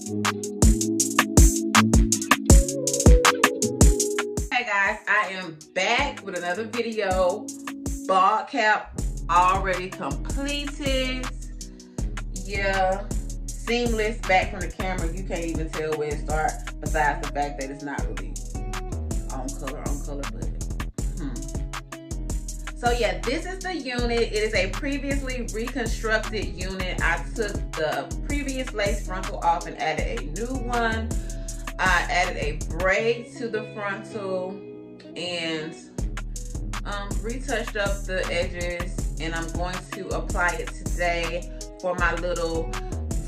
Hey guys, I am back with another video. Bald cap already completed. Yeah, seamless, back from the camera. You can't even tell where it starts, besides the fact that it's not really on color, but So yeah, this is the unit. It is a previously reconstructed unit. I took the previous lace frontal off and added a new one. I added a braid to the frontal and retouched up the edges, and I'm going to apply it today for my little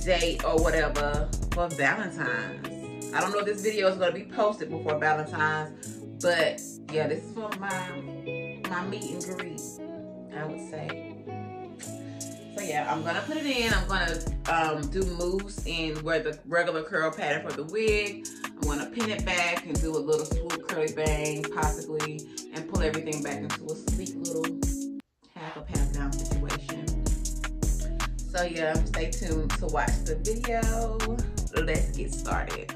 date or whatever for Valentine's. I don't know if this video is going to be posted before Valentine's, but yeah, this is for my meet and greet, I would say. So yeah, I'm gonna put it in. I'm gonna do mousse in where the regular curl pattern for the wig. I'm gonna pin it back and do a little swoop curly bang possibly, and pull everything back into a sleek little half up, half down situation. So yeah, stay tuned to watch the video. Let's get started.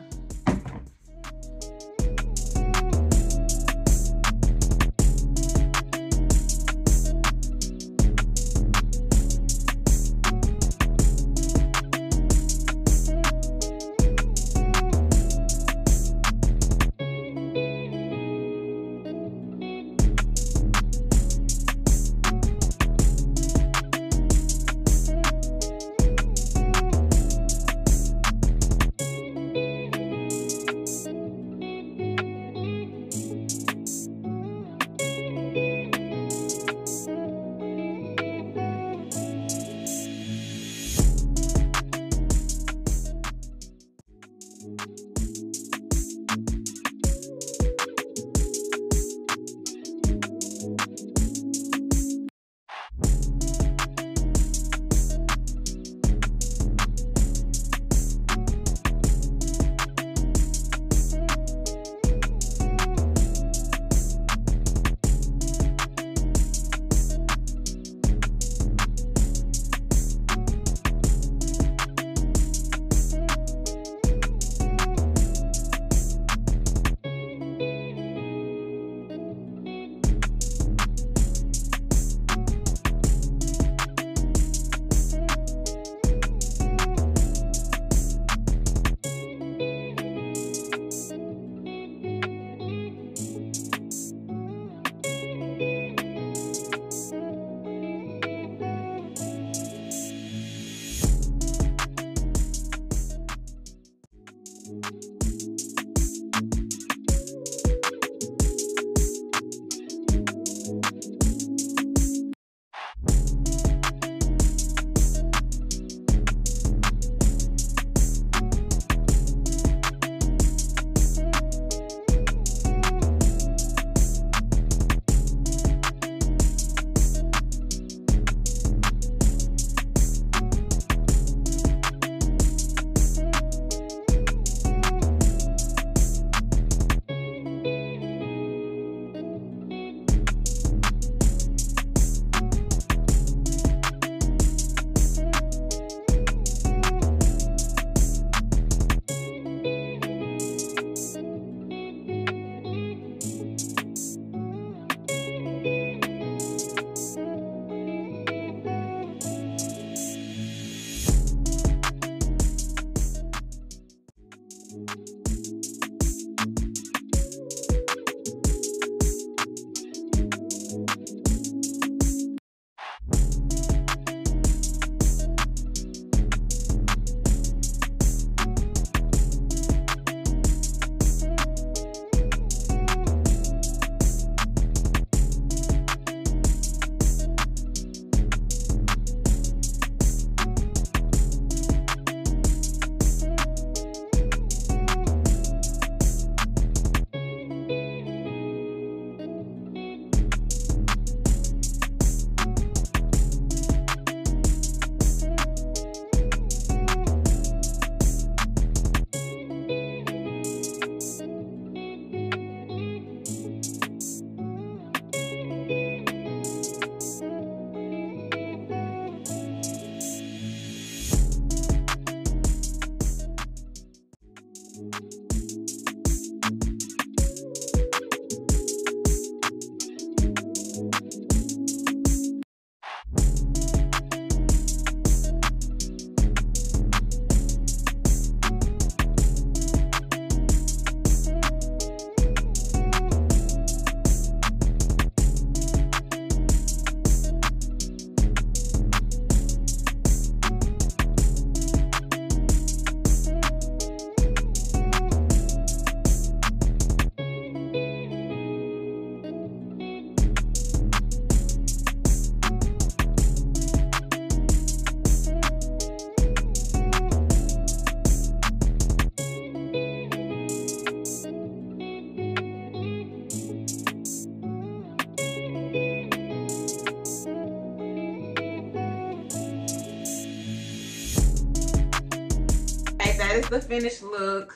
That is the finished look.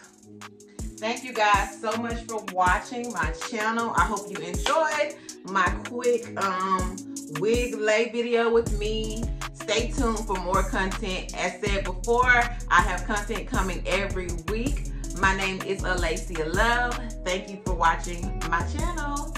Thank you guys so much for watching my channel. I hope you enjoyed my quick wig lay video with me. Stay tuned for more content. As said before, I have content coming every week. My name is Heyy Love. Thank you for watching my channel.